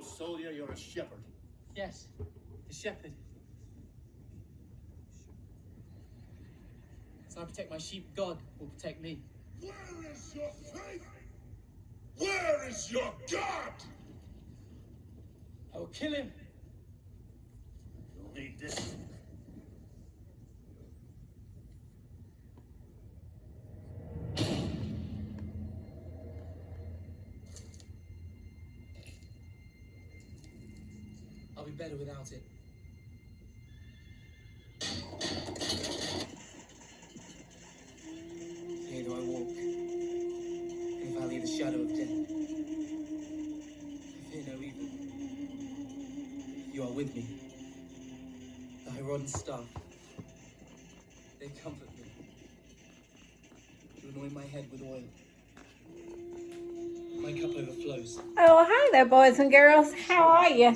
soldier, you're a shepherd. Yes, a shepherd. So I protect my sheep, God will protect me. Where is your faith? Where is your God? I will kill him. You'll need this. I'll be better without it. Here do I walk, in the valley of the shadow of death. I fear no evil. You are with me. Thy rod and staff, they comfort me. You anoint my head with oil. My cup overflows. Oh, hi there, boys and girls. How are you?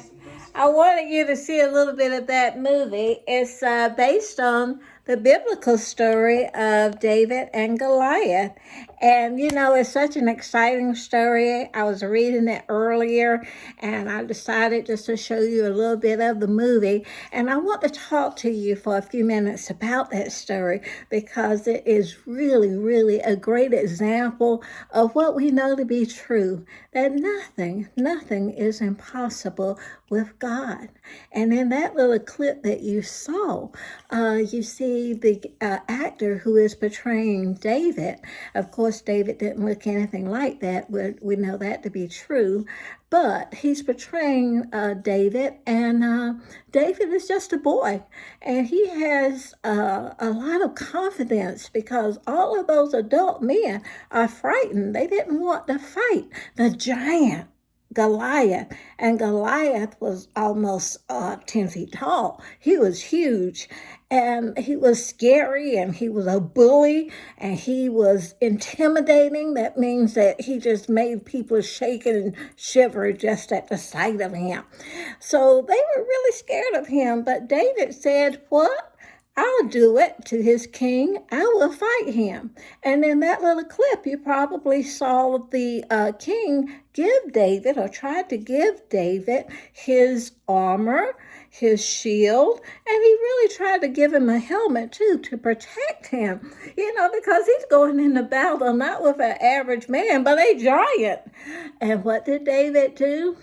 I wanted you to see a little bit of that movie. It's based on the biblical story of David and Goliath. And, you know, it's such an exciting story. I was reading it earlier, and I decided just to show you a little bit of the movie. And I want to talk to you for a few minutes about that story because it is really, really a great example of what we know to be true, that nothing is impossible with God. And in that little clip that you saw, you see the actor who is portraying David. Of course, David didn't look anything like that. We know that to be true. But he's portraying David, and David is just a boy. And he has a lot of confidence because all of those adult men are frightened. They didn't want to fight the giant Goliath, and Goliath was almost 10 feet tall. He was huge, and he was scary, and he was a bully, and he was intimidating. That means that he just made people shake and shiver just at the sight of him. So they were really scared of him, but David said, "What? I'll do it to his king. I will fight him." And in that little clip, you probably saw the king give David, or tried to give David, his armor, his shield, and he really tried to give him a helmet too to protect him, because he's going into battle not with an average man, but a giant. And what did David do?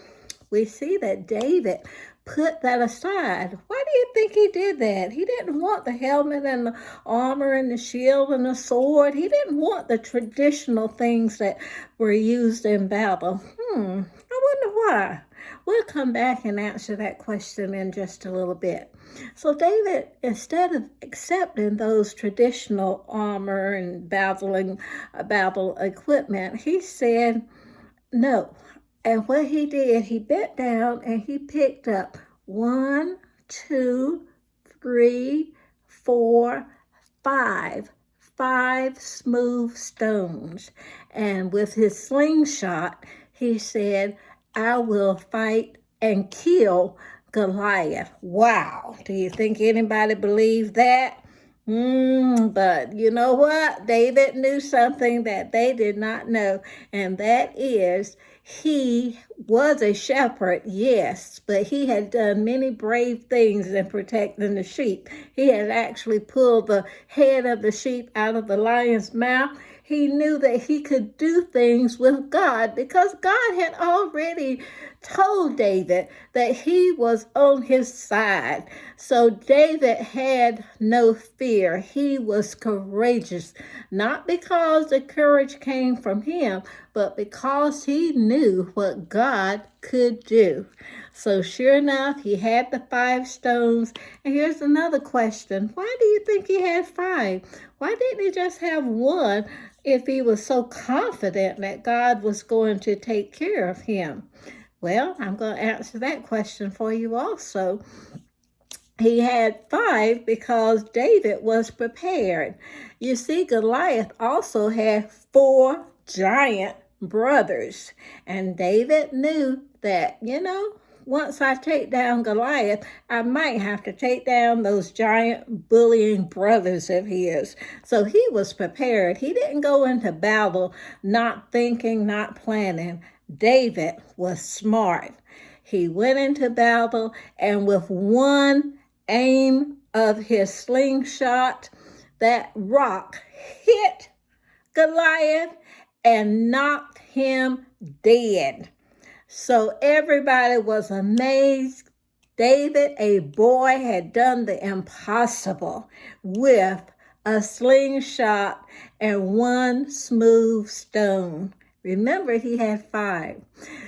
We see that David put that aside. Why do you think he did that? He didn't want the helmet and the armor and the shield and the sword. He didn't want the traditional things that were used in battle. I wonder why. We'll come back and answer that question in just a little bit. So David, instead of accepting those traditional armor and battle equipment, he said no. And what he did, he bent down and he picked up 1, 2, 3, 4, 5 smooth stones. And with his slingshot, he said, "I will fight and kill Goliath." Wow. Do you think anybody believed that? But you know what? David knew something that they did not know, and that is he was a shepherd, yes, but he had done many brave things in protecting the sheep. He had actually pulled the head of the sheep out of the lion's mouth. He knew that he could do things with God because God had already told David that he was on his side. So David had no fear. He was courageous, not because the courage came from him, but because he knew what God could do. So sure enough, he had the 5 stones. And here's another question. Why do you think he had 5? Why didn't he just have 1 if he was so confident that God was going to take care of him? Well, I'm going to answer that question for you also. He had 5 because David was prepared. You see, Goliath also had 4 giant brothers. And David knew that, once I take down Goliath, I might have to take down those giant bullying brothers of his. So he was prepared. He didn't go into battle not thinking, not planning. David was smart. He went into battle, and with one aim of his slingshot, that rock hit Goliath and knocked him dead. So everybody was amazed. David, a boy, had done the impossible with a slingshot and one smooth stone. Remember, he had 5.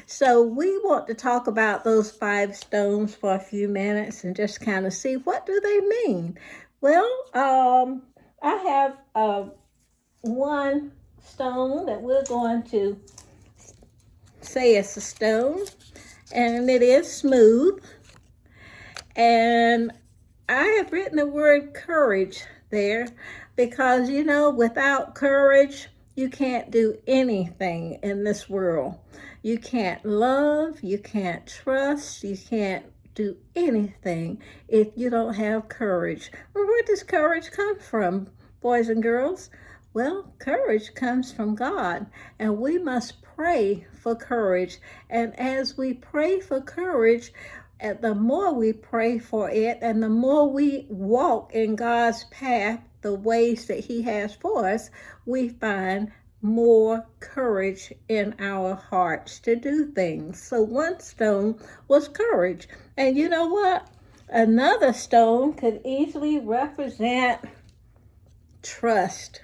So we want to talk about those 5 stones for a few minutes and just kind of see, what do they mean? Well, I have one stone that we're going to say it's a stone, and it is smooth. And I have written the word courage there because, without courage, you can't do anything in this world. You can't love, you can't trust, you can't do anything if you don't have courage. Well, where does courage come from, boys and girls? Well, courage comes from God, and we must pray for courage. And as we pray for courage, the more we pray for it and the more we walk in God's path, the ways that He has for us, we find more courage in our hearts to do things. So one stone was courage. And you know what? Another stone could easily represent trust.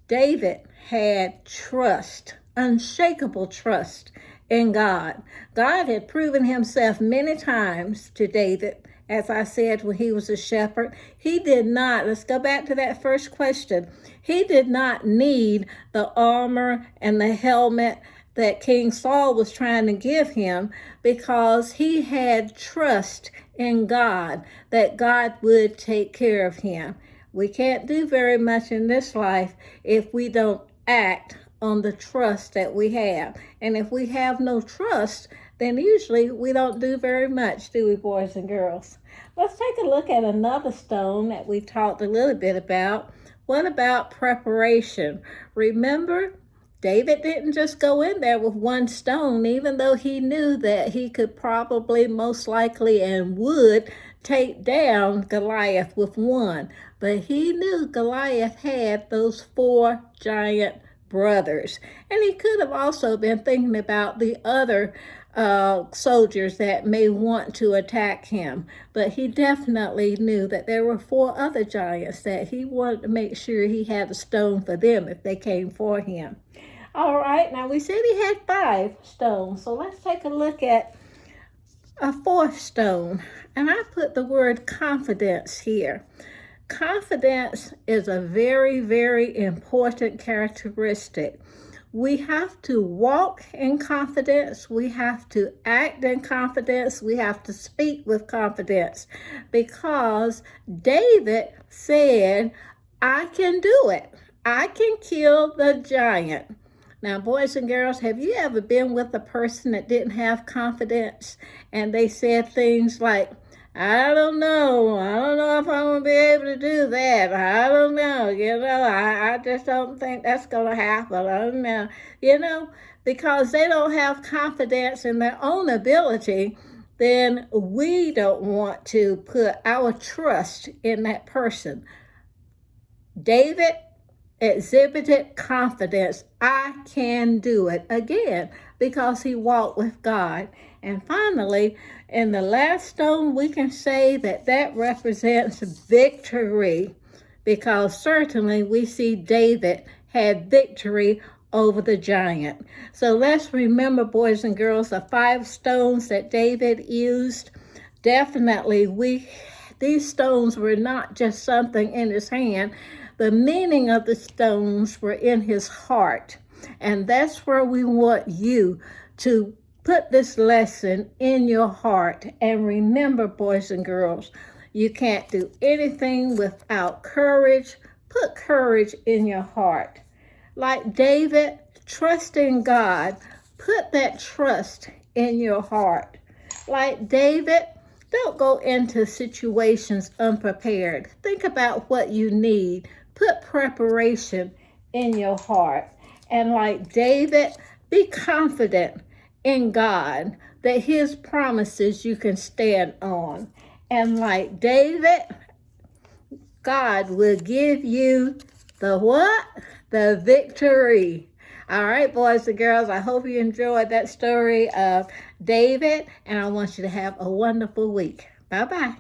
David had trust, unshakable trust in God. God had proven himself many times to David, as I said, when he was a shepherd. He did not, let's go back to that first question. He did not need the armor and the helmet that King Saul was trying to give him because he had trust in God, that God would take care of him. We can't do very much in this life if we don't act on the trust that we have. And if we have no trust, then usually we don't do very much, do we, boys and girls? Let's take a look at another stone that we talked a little bit about. What about preparation? Remember, David didn't just go in there with one stone, even though he knew that he could probably, most likely, and would take down Goliath with one. But he knew Goliath had those 4 giant brothers. And he could have also been thinking about the other soldiers that may want to attack him. But he definitely knew that there were 4 other giants that he wanted to make sure he had a stone for them if they came for him. All right, now we said he had 5 stones. So let's take a look at a 4th stone. And I put the word confidence here. Confidence is a very, very important characteristic. We have to walk in confidence. We have to act in confidence. We have to speak with confidence because David said, I can do it. I can kill the giant. Now, boys and girls, have you ever been with a person that didn't have confidence and they said things like, I don't know if I'm going to be able to do that. I don't know, I just don't think that's going to happen. I don't know, because they don't have confidence in their own ability, then we don't want to put our trust in that person. David exhibited confidence. I can do it, again, because he walked with God. And finally, in the last stone, we can say that represents victory, because certainly we see David had victory over the giant. So let's remember, boys and girls, the 5 stones that David used. Definitely, these stones were not just something in his hand. The meaning of the stones were in his heart. And that's where we want you to put this lesson in your heart. And remember, boys and girls, you can't do anything without courage. Put courage in your heart. Like David, trust in God. Put that trust in your heart. Like David, don't go into situations unprepared. Think about what you need. Put preparation in your heart. And like David, be confident in God. that his promises you can stand on. And like David, God will give you the what? The victory. All right, boys and girls, I hope you enjoyed that story of David, and I want you to have a wonderful week. Bye-bye.